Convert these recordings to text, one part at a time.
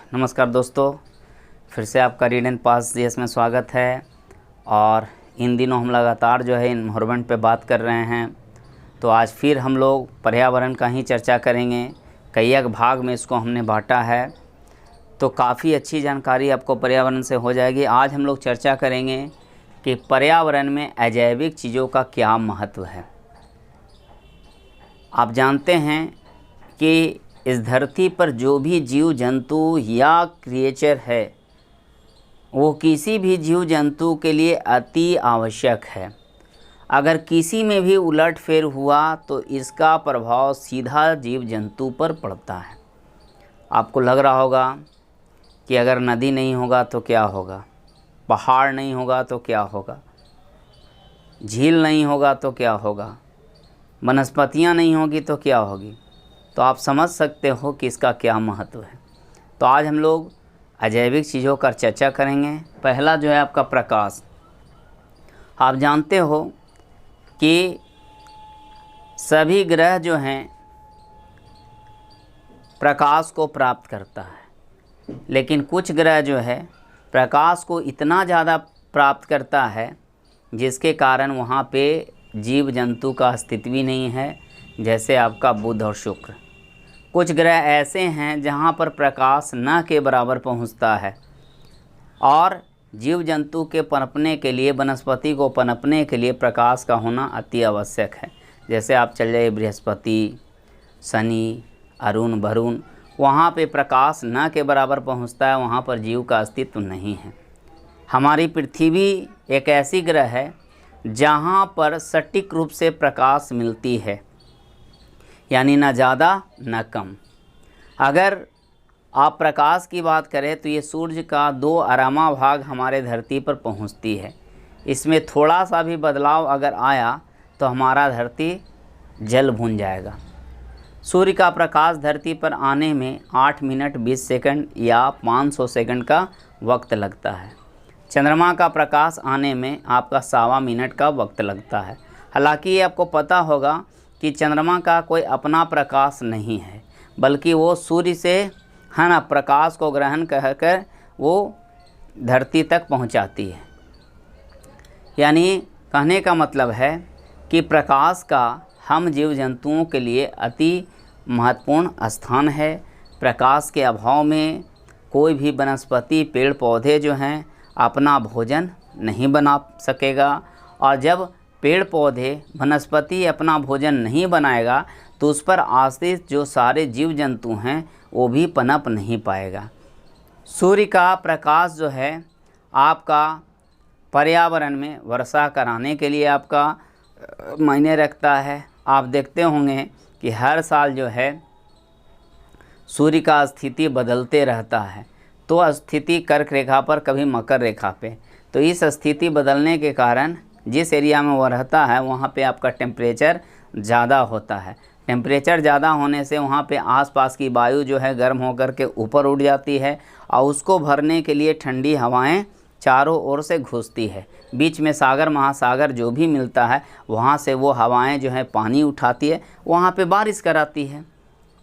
नमस्कार दोस्तों, फिर से आपका रीड एंड पास जीएस में स्वागत है। और इन दिनों हम लगातार जो है इन्वायरमेंट पे बात कर रहे हैं, तो आज फिर हम लोग पर्यावरण का ही चर्चा करेंगे। कई एक भाग में इसको हमने बांटा है, तो काफ़ी अच्छी जानकारी आपको पर्यावरण से हो जाएगी। आज हम लोग चर्चा करेंगे कि पर्यावरण में अजैविक चीज़ों का क्या महत्व है। आप जानते हैं कि इस धरती पर जो भी जीव जंतु या क्रिएचर है, वो किसी भी जीव जंतु के लिए अति आवश्यक है। अगर किसी में भी उलटफेर हुआ तो इसका प्रभाव सीधा जीव जंतु पर पड़ता है। आपको लग रहा होगा कि अगर नदी नहीं होगा तो क्या होगा, पहाड़ नहीं होगा तो क्या होगा, झील नहीं होगा तो क्या होगा, वनस्पतियाँ नहीं होगी तो क्या होगी। तो आप समझ सकते हो कि इसका क्या महत्व है। तो आज हम लोग अजैविक चीज़ों का चर्चा करेंगे। पहला जो है आपका प्रकाश। आप जानते हो कि सभी ग्रह जो हैं प्रकाश को प्राप्त करता है, लेकिन कुछ ग्रह जो है प्रकाश को इतना ज़्यादा प्राप्त करता है जिसके कारण वहाँ पे जीव जंतु का अस्तित्व ही नहीं है, जैसे आपका बुध और शुक्र। कुछ ग्रह ऐसे हैं जहाँ पर प्रकाश न के बराबर पहुँचता है और जीव जंतु के पनपने के लिए, वनस्पति को पनपने के लिए प्रकाश का होना अति आवश्यक है। जैसे आप चल जाइए बृहस्पति, शनि, अरुण, वरुण, वहाँ पे प्रकाश न के बराबर पहुँचता है, वहाँ पर जीव का अस्तित्व नहीं है। हमारी पृथ्वी एक ऐसी ग्रह है जहाँ पर सटीक रूप से प्रकाश मिलती है, यानी ना ज़्यादा ना कम। अगर आप प्रकाश की बात करें तो ये सूर्य का 2/2 भाग हमारे धरती पर पहुंचती है। इसमें थोड़ा सा भी बदलाव अगर आया तो हमारा धरती जल भून जाएगा। सूर्य का प्रकाश धरती पर आने में 8 मिनट 20 सेकंड या 500 सेकंड का वक्त लगता है। चंद्रमा का प्रकाश आने में आपका 1.25 मिनट का वक्त लगता है। हालांकि ये आपको पता होगा कि चंद्रमा का कोई अपना प्रकाश नहीं है, बल्कि वो सूर्य से है ना प्रकाश को ग्रहण कर वो धरती तक पहुंचाती है। यानी कहने का मतलब है कि प्रकाश का हम जीव जंतुओं के लिए अति महत्वपूर्ण स्थान है। प्रकाश के अभाव में कोई भी वनस्पति, पेड़ पौधे जो हैं अपना भोजन नहीं बना सकेगा, और जब पेड़ पौधे, वनस्पति अपना भोजन नहीं बनाएगा तो उस पर आश्रित जो सारे जीव जंतु हैं वो भी पनप नहीं पाएगा। सूर्य का प्रकाश जो है आपका पर्यावरण में वर्षा कराने के लिए आपका मायने रखता है। आप देखते होंगे कि हर साल जो है सूर्य का स्थिति बदलते रहता है, तो स्थिति कर्क रेखा पर, कभी मकर रेखा पे। तो इस स्थिति बदलने के कारण जिस एरिया में वो रहता है वहाँ पे आपका टेम्परेचर ज़्यादा होता है। टेम्परेचर ज़्यादा होने से वहाँ पे आसपास की वायु जो है गर्म होकर के ऊपर उड़ जाती है, और उसको भरने के लिए ठंडी हवाएं चारों ओर से घुसती है। बीच में सागर महासागर जो भी मिलता है वहाँ से वो हवाएं जो है पानी उठाती है, वहाँ पे बारिश कराती है।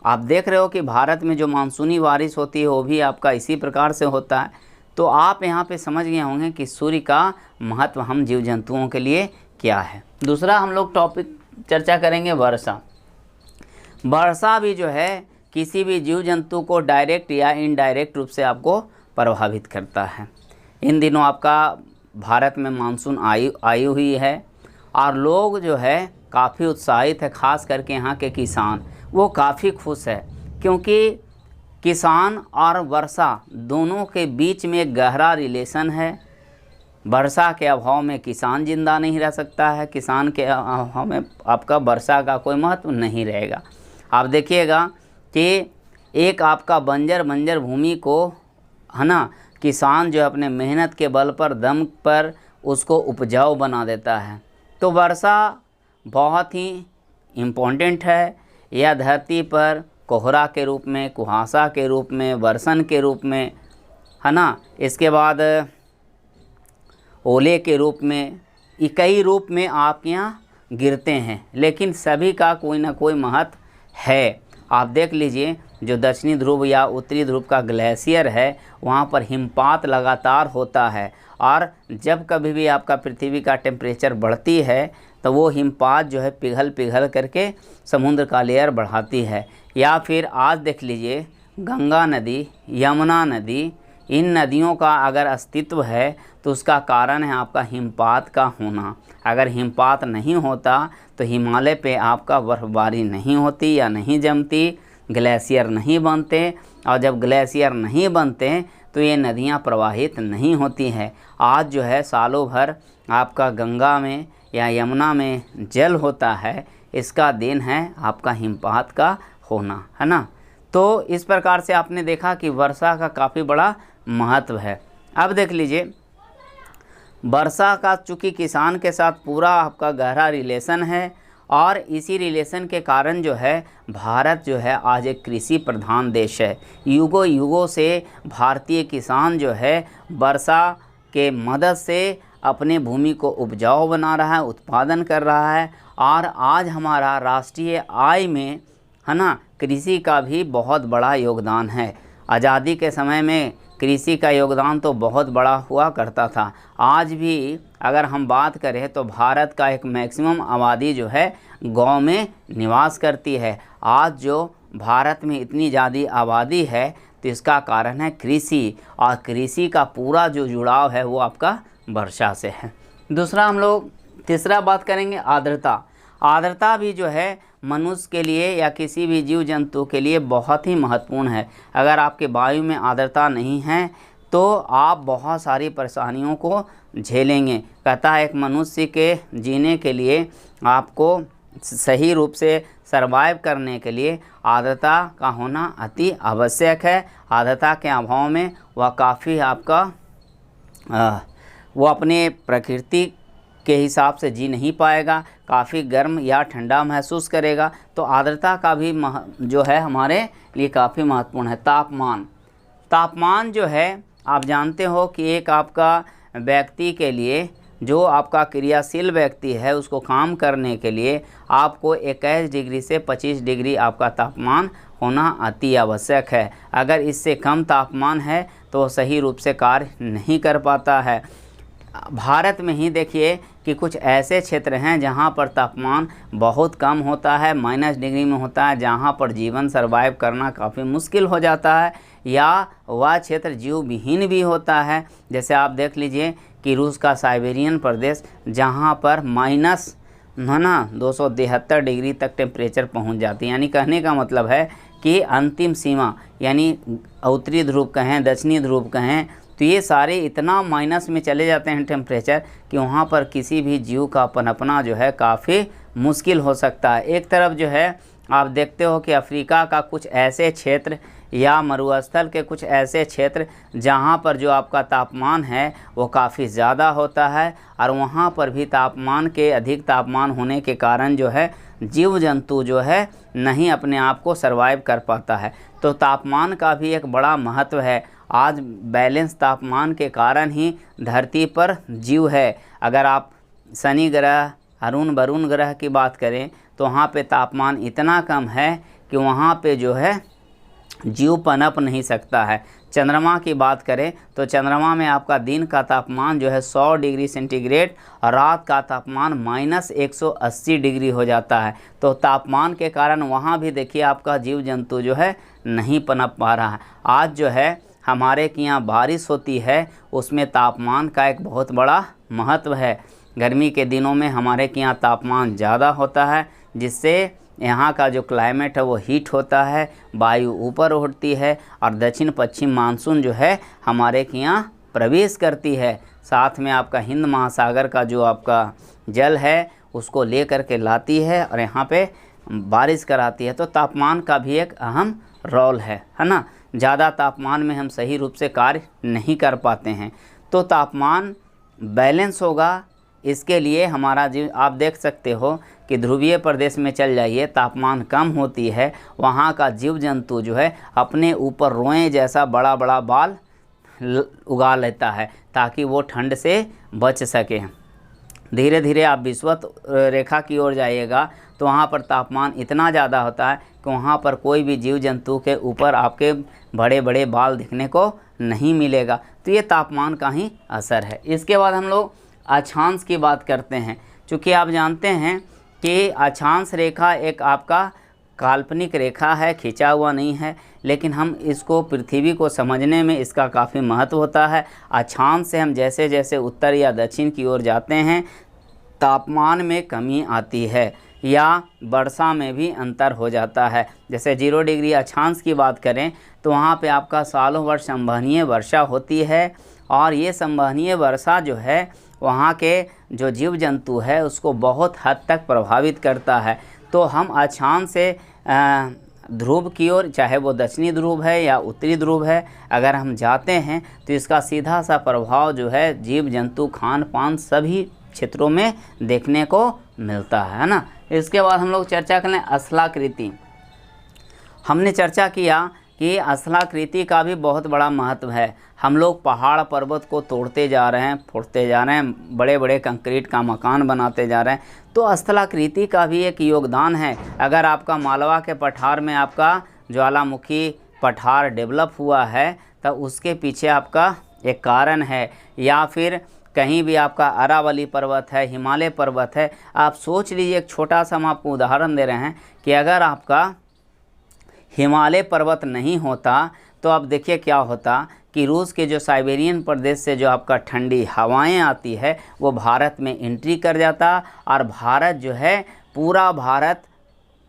आप देख रहे हो कि भारत में जो मानसूनी बारिश होती है वो भी आपका इसी प्रकार से होता है। तो आप यहाँ पे समझ गए होंगे कि सूर्य का महत्व हम जीव जंतुओं के लिए क्या है। दूसरा हम लोग टॉपिक चर्चा करेंगे वर्षा। वर्षा भी जो है किसी भी जीव जंतु को डायरेक्ट या इनडायरेक्ट रूप से आपको प्रभावित करता है। इन दिनों आपका भारत में मानसून आई हुई है और लोग जो है काफ़ी उत्साहित है। ख़ास करके यहाँ के किसान वो काफ़ी खुश है, क्योंकि किसान और वर्षा दोनों के बीच में एक गहरा रिलेशन है। वर्षा के अभाव में किसान जिंदा नहीं रह सकता है, किसान के अभाव में आपका वर्षा का कोई महत्व नहीं रहेगा। आप देखिएगा कि एक आपका बंजर भूमि को है ना किसान जो अपने मेहनत के बल पर, दम पर उसको उपजाऊ बना देता है। तो वर्षा बहुत ही इम्पोर्टेंट है। यह धरती पर कोहरा के रूप में, कुहासा के रूप में, वर्षण के रूप में, है ना, इसके बाद ओले के रूप में, कई रूप में आपके यहाँ गिरते हैं, लेकिन सभी का कोई ना कोई महत्व है। आप देख लीजिए जो दक्षिणी ध्रुव या उत्तरी ध्रुव का ग्लेशियर है वहाँ पर हिमपात लगातार होता है, और जब कभी भी आपका पृथ्वी का टेम्परेचर बढ़ती है तो वो हिमपात जो है पिघल करके समुद्र का लेयर बढ़ाती है। या फिर आज देख लीजिए गंगा नदी, यमुना नदी, इन नदियों का अगर अस्तित्व है तो उसका कारण है आपका हिमपात का होना। अगर हिमपात नहीं होता तो हिमालय पे आपका बर्फबारी नहीं होती या नहीं जमती, ग्लेशियर नहीं बनते, और जब ग्लेशियर नहीं बनते तो ये नदियाँ प्रवाहित नहीं होती हैं। आज जो है सालों भर आपका गंगा में या यमुना में जल होता है, इसका दिन है आपका हिमपात का होना, है ना। तो इस प्रकार से आपने देखा कि वर्षा का काफ़ी बड़ा महत्व है। अब देख लीजिए वर्षा का चूँकि किसान के साथ पूरा आपका गहरा रिलेशन है, और इसी रिलेशन के कारण जो है भारत जो है आज एक कृषि प्रधान देश है। युगों युगों से भारतीय किसान जो है वर्षा के मदद से अपने भूमि को उपजाऊ बना रहा है, उत्पादन कर रहा है, और आज हमारा राष्ट्रीय आय में, है ना, कृषि का भी बहुत बड़ा योगदान है। आज़ादी के समय में कृषि का योगदान तो बहुत बड़ा हुआ करता था। आज भी अगर हम बात करें तो भारत का एक मैक्सिमम आबादी जो है गांव में निवास करती है। आज जो भारत में इतनी ज़्यादा आबादी है तो इसका कारण है कृषि, और कृषि का पूरा जो जुड़ाव है वो आपका वर्षा से है। दूसरा हम लोग तीसरा बात करेंगे आर्द्रता। आर्द्रता भी जो है मनुष्य के लिए या किसी भी जीव जंतु के लिए बहुत ही महत्वपूर्ण है। अगर आपके वायु में आर्द्रता नहीं है तो आप बहुत सारी परेशानियों को झेलेंगे। कहता है एक मनुष्य के जीने के लिए, आपको सही रूप से सर्वाइव करने के लिए आर्द्रता का होना अति आवश्यक है। आर्द्रता के अभाव में वह काफ़ी आपका वो अपने प्रकृति के हिसाब से जी नहीं पाएगा, काफ़ी गर्म या ठंडा महसूस करेगा। तो आर्द्रता का भी जो है हमारे लिए काफ़ी महत्वपूर्ण है। तापमान जो है आप जानते हो कि एक आपका व्यक्ति के लिए, जो आपका क्रियाशील व्यक्ति है, उसको काम करने के लिए आपको 21 डिग्री से 25 डिग्री आपका तापमान होना अति आवश्यक है। अगर इससे कम तापमान है तो सही रूप से कार्य नहीं कर पाता है। भारत में ही देखिए कि कुछ ऐसे क्षेत्र हैं जहां पर तापमान बहुत कम होता है, माइनस डिग्री में होता है, जहां पर जीवन सर्वाइव करना काफ़ी मुश्किल हो जाता है, या वह क्षेत्र जीव विहीन भी होता है। जैसे आप देख लीजिए कि रूस का साइबेरियन प्रदेश, जहां पर माइनस 273 डिग्री तक टेम्परेचर पहुंच जाती है। यानी कहने का मतलब है कि अंतिम सीमा, यानी उत्तरी ध्रुव कहें, दक्षिणी ध्रुव कहें, तो ये सारे इतना माइनस में चले जाते हैं टेम्परेचर कि वहाँ पर किसी भी जीव का पनपना जो है काफ़ी मुश्किल हो सकता है। एक तरफ जो है आप देखते हो कि अफ्रीका का कुछ ऐसे क्षेत्र या मरुस्थल के कुछ ऐसे क्षेत्र जहाँ पर जो आपका तापमान है वो काफ़ी ज़्यादा होता है, और वहाँ पर भी तापमान के अधिक तापमान होने के कारण जो है जीव जंतु जो है नहीं अपने आप को सर्वाइव कर पाता है। तो तापमान का भी एक बड़ा महत्व है। आज बैलेंस तापमान के कारण ही धरती पर जीव है। अगर आप शनि ग्रह, अरुण वरुण ग्रह की बात करें तो वहाँ पे तापमान इतना कम है कि वहाँ पे जो है जीव पनप नहीं सकता है। चंद्रमा की बात करें तो चंद्रमा में आपका दिन का तापमान जो है 100 डिग्री सेंटीग्रेड और रात का तापमान -180 डिग्री हो जाता है। तो तापमान के कारण वहाँ भी देखिए आपका जीव जंतु जो है नहीं पनप पा रहा है। आज जो है हमारे के यहाँ बारिश होती है, उसमें तापमान का एक बहुत बड़ा महत्व है। गर्मी के दिनों में हमारे के यहाँ तापमान ज़्यादा होता है, जिससे यहाँ का जो क्लाइमेट है वो हीट होता है, वायु ऊपर उठती है, और दक्षिण पश्चिम मानसून जो है हमारे के यहाँ प्रवेश करती है। साथ में आपका हिंद महासागर का जो आपका जल है उसको ले कर के लाती है और यहाँ पे बारिश कराती है। तो तापमान का भी एक अहम रोल है ना। ज़्यादा तापमान में हम सही रूप से कार्य नहीं कर पाते हैं। तो तापमान बैलेंस होगा, इसके लिए हमारा जीव, आप देख सकते हो कि ध्रुवीय प्रदेश में चल जाइए, तापमान कम होती है, वहाँ का जीव जंतु जो है अपने ऊपर रोए जैसा बड़ा बड़ा बाल उगा लेता है ताकि वो ठंड से बच सके। धीरे धीरे आप विषुवत रेखा की ओर जाइएगा तो वहाँ पर तापमान इतना ज़्यादा होता है कि वहाँ पर कोई भी जीव जंतु के ऊपर आपके बड़े बड़े बाल दिखने को नहीं मिलेगा। तो ये तापमान का ही असर है। इसके बाद हम लोग अक्षांश की बात करते हैं। चूँकि आप जानते हैं कि अक्षांश रेखा एक आपका काल्पनिक रेखा है, खींचा हुआ नहीं है, लेकिन हम इसको पृथ्वी को समझने में इसका काफ़ी महत्व होता है। अक्षांश से हम जैसे जैसे उत्तर या दक्षिण की ओर जाते हैं तापमान में कमी आती है या वर्षा में भी अंतर हो जाता है। जैसे 0 डिग्री अक्षांश की बात करें तो वहाँ पे आपका सालों वर्ष संवहनीय वर्षा होती है, और ये संवहनीय वर्षा जो है वहाँ के जो जीव जंतु है उसको बहुत हद तक प्रभावित करता है। तो हम अक्षांश से ध्रुव की ओर, चाहे वो दक्षिणी ध्रुव है या उत्तरी ध्रुव है, अगर हम जाते हैं तो इसका सीधा सा प्रभाव जो है जीव जंतु, खान पान सभी क्षेत्रों में देखने को मिलता है ना। इसके बाद हम लोग चर्चा करें स्थलाकृति। हमने चर्चा किया कि स्थलाकृति का भी बहुत बड़ा महत्व है। हम लोग पहाड़ पर्वत को तोड़ते जा रहे हैं, फोड़ते जा रहे हैं, बड़े बड़े कंक्रीट का मकान बनाते जा रहे हैं, तो स्थलाकृति का भी एक योगदान है। अगर आपका मालवा के पठार में आपका ज्वालामुखी पठार डेवलप हुआ है तो उसके पीछे आपका एक कारण है, या फिर कहीं भी आपका अरावली पर्वत है, हिमालय पर्वत है। आप सोच लीजिए, एक छोटा सा हम आपको उदाहरण दे रहे हैं कि अगर आपका हिमालय पर्वत नहीं होता तो अब देखिए क्या होता कि रूस के जो साइबेरियन प्रदेश से जो आपका ठंडी हवाएं आती है वो भारत में एंट्री कर जाता, और भारत जो है पूरा भारत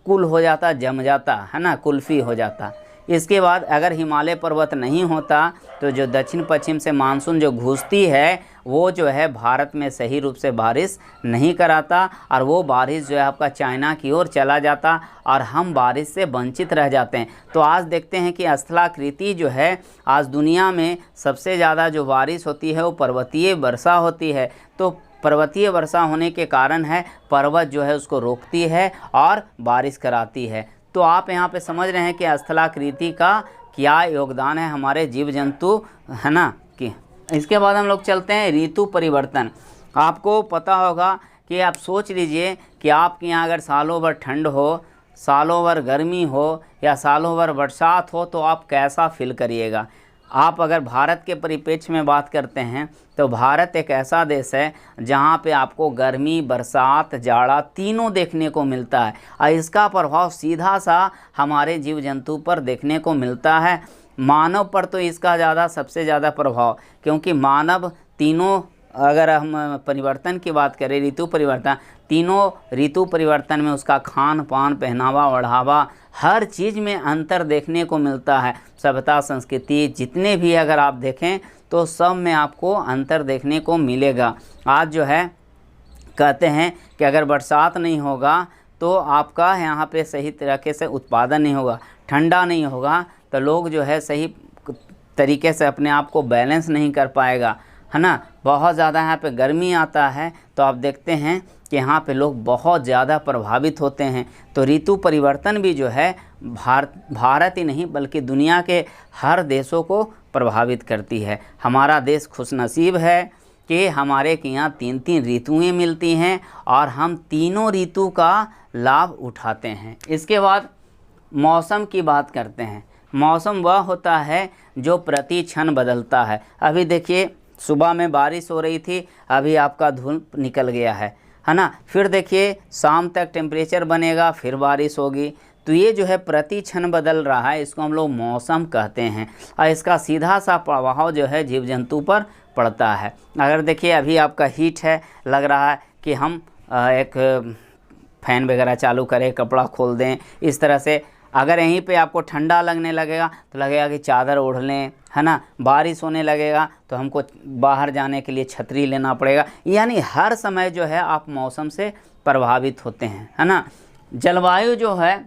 कुल हो जाता, जम जाता है ना, कुल्फ़ी हो जाता। इसके बाद अगर हिमालय पर्वत नहीं होता तो जो दक्षिण पश्चिम से मानसून जो घुसती है वो जो है भारत में सही रूप से बारिश नहीं कराता, और वो बारिश जो है आपका चाइना की ओर चला जाता और हम बारिश से वंचित रह जाते हैं। तो आज देखते हैं कि स्थलाकृति जो है, आज दुनिया में सबसे ज़्यादा जो बारिश होती है वो पर्वतीय वर्षा होती है। तो पर्वतीय वर्षा होने के कारण है पर्वत जो है उसको रोकती है और बारिश कराती है। तो आप यहाँ पे समझ रहे हैं कि स्थलाकृति का क्या योगदान है हमारे जीव जंतु, है ना। कि इसके बाद हम लोग चलते हैं ऋतु परिवर्तन। आपको पता होगा कि आप सोच लीजिए कि आपके यहाँ अगर सालों भर ठंड हो, सालों भर गर्मी हो या सालों भर बरसात हो तो आप कैसा फील करिएगा। आप अगर भारत के परिप्रेक्ष्य में बात करते हैं तो भारत एक ऐसा देश है जहाँ पे आपको गर्मी, बरसात, जाड़ा तीनों देखने को मिलता है, और इसका प्रभाव सीधा सा हमारे जीव जंतु पर देखने को मिलता है। मानव पर तो इसका सबसे ज़्यादा प्रभाव, क्योंकि मानव तीनों, अगर हम परिवर्तन की बात करें, ऋतु परिवर्तन, तीनों ऋतु परिवर्तन में उसका खान पान, पहनावा ओढ़ावा, हर चीज़ में अंतर देखने को मिलता है। सभ्यता, संस्कृति जितने भी अगर आप देखें तो सब में आपको अंतर देखने को मिलेगा। आज जो है कहते हैं कि अगर बरसात नहीं होगा तो आपका यहाँ पे सही तरीके से उत्पादन नहीं होगा, ठंडा नहीं होगा तो लोग जो है सही तरीके से अपने आप को बैलेंस नहीं कर पाएगा, है ना। बहुत ज़्यादा यहाँ पे गर्मी आता है तो आप देखते हैं कि यहाँ पे लोग बहुत ज़्यादा प्रभावित होते हैं। तो ऋतु परिवर्तन भी जो है भारत ही नहीं बल्कि दुनिया के हर देशों को प्रभावित करती है। हमारा देश खुशनसीब है कि हमारे के यहाँ 3-3 ऋतुएँ मिलती हैं और हम तीनों ऋतु का लाभ उठाते हैं। इसके बाद मौसम की बात करते हैं। मौसम वह होता है जो प्रति क्षण बदलता है। अभी देखिए सुबह में बारिश हो रही थी, अभी आपका धूप निकल गया है ना। फिर देखिए शाम तक टेम्परेचर बनेगा, फिर बारिश होगी। तो ये जो है प्रति क्षण बदल रहा है, इसको हम लोग मौसम कहते हैं, और इसका सीधा सा प्रभाव जो है जीव जंतु पर पड़ता है। अगर देखिए अभी आपका हीट है, लग रहा है कि हम एक फ़ैन वगैरह चालू करें, कपड़ा खोल दें, इस तरह से। अगर यहीं पे आपको ठंडा लगने लगेगा तो लगेगा कि चादर ओढ़ लें, है ना। बारिश होने लगेगा तो हमको बाहर जाने के लिए छतरी लेना पड़ेगा। यानी हर समय जो है आप मौसम से प्रभावित होते हैं, है ना। जलवायु जो है,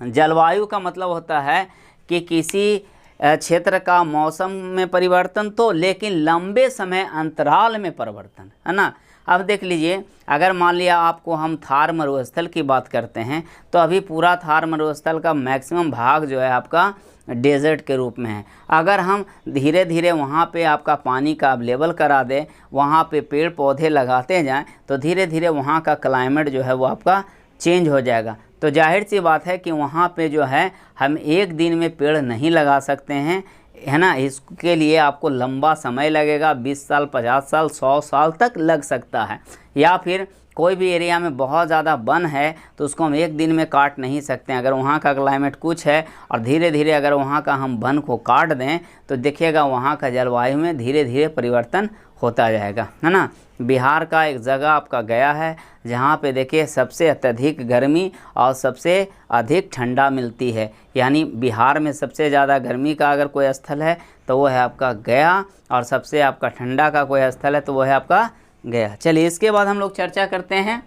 जलवायु का मतलब होता है कि किसी क्षेत्र का मौसम में परिवर्तन तो, लेकिन लंबे समय अंतराल में परिवर्तन, है ना। अब देख लीजिए, अगर मान लिया आपको हम थार मरुस्थल की बात करते हैं तो अभी पूरा थार मरुस्थल का मैक्सिमम भाग जो है आपका डेजर्ट के रूप में है। अगर हम धीरे धीरे वहाँ पे आपका पानी का अवेलेबल करा दें, वहाँ पे पेड़ पौधे लगाते जाएं, तो धीरे धीरे वहाँ का क्लाइमेट जो है वो आपका चेंज हो जाएगा। तो जाहिर सी बात है कि वहाँ पे जो है हम एक दिन में पेड़ नहीं लगा सकते हैं, है ना। इसके लिए आपको लंबा समय लगेगा, 20 साल, 50 साल, 100 साल तक लग सकता है। या फिर कोई भी एरिया में बहुत ज़्यादा वन है तो उसको हम एक दिन में काट नहीं सकते हैं। अगर वहाँ का क्लाइमेट कुछ है और धीरे धीरे अगर वहाँ का हम वन को काट दें तो देखिएगा वहाँ का जलवायु में धीरे धीरे परिवर्तन होता जाएगा, है ना। बिहार का एक जगह आपका गया है जहाँ पे देखिए सबसे अत्यधिक गर्मी और सबसे अधिक ठंडा मिलती है। यानी बिहार में सबसे ज़्यादा गर्मी का अगर कोई स्थल है तो वो है आपका गया, और सबसे आपका ठंडा का कोई स्थल है तो वो है आपका गया। चलिए इसके बाद हम लोग चर्चा करते हैं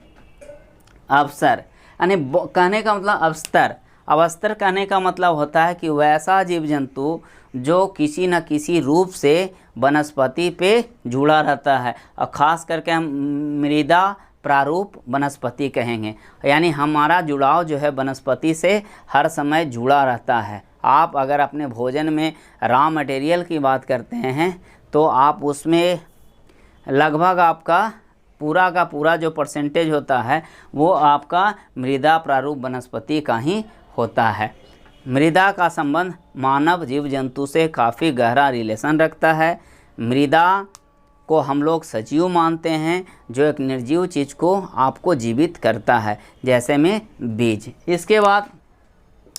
अवसर, यानी कहने का मतलब अवस्तर। अवस्तर कहने का मतलब होता है कि वैसा जीव जंतु जो किसी न किसी रूप से वनस्पति पे जुड़ा रहता है, और ख़ास करके हम मृदा प्रारूप वनस्पति कहेंगे। यानी हमारा जुड़ाव जो है वनस्पति से हर समय जुड़ा रहता है। आप अगर अपने भोजन में रॉ मटेरियल की बात करते हैं तो आप उसमें लगभग आपका पूरा का पूरा जो परसेंटेज होता है वो आपका मृदा प्रारूप वनस्पति का ही होता है। मृदा का संबंध मानव जीव जंतु से काफ़ी गहरा रिलेशन रखता है। मृदा को हम लोग सजीव मानते हैं, जो एक निर्जीव चीज़ को आपको जीवित करता है, जैसे में बीज। इसके बाद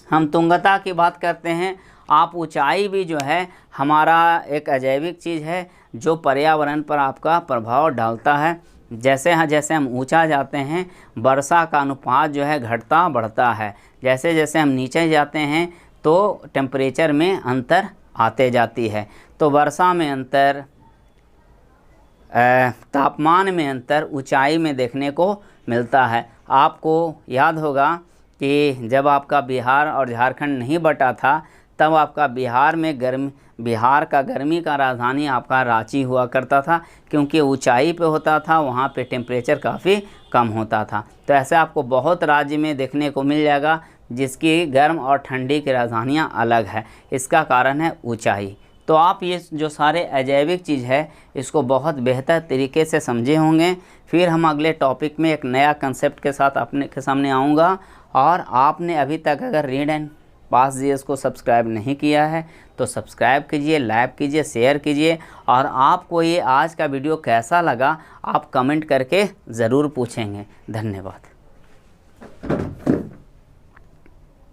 हम तुंगता की बात करते हैं। आप ऊंचाई भी जो है हमारा एक अजैविक चीज़ है जो पर्यावरण पर आपका प्रभाव डालता है। जैसे हम ऊंचा जाते हैं वर्षा का अनुपात जो है घटता बढ़ता है। जैसे जैसे हम नीचे जाते हैं तो टेम्परेचर में अंतर आते जाती है। तो वर्षा में अंतर, तापमान में अंतर ऊंचाई में देखने को मिलता है। आपको याद होगा कि जब आपका बिहार और झारखंड नहीं बटा था तब आपका बिहार का गर्मी का राजधानी आपका रांची हुआ करता था, क्योंकि ऊंचाई पे होता था, वहाँ पे टेम्परेचर काफ़ी कम होता था। तो ऐसे आपको बहुत राज्य में देखने को मिल जाएगा जिसकी गर्म और ठंडी की राजधानियाँ अलग है। इसका कारण है ऊंचाई। तो आप ये जो सारे अजैविक चीज़ है इसको बहुत बेहतर तरीके से समझे होंगे। फिर हम अगले टॉपिक में एक नया कंसेप्ट के साथ अपने के सामने आऊँगा। और आपने अभी तक अगर रीड एंड पास जीएस को सब्सक्राइब नहीं किया है तो सब्सक्राइब कीजिए, लाइक कीजिए, शेयर कीजिए। और आपको ये आज का वीडियो कैसा लगा आप कमेंट करके ज़रूर पूछेंगे। धन्यवाद।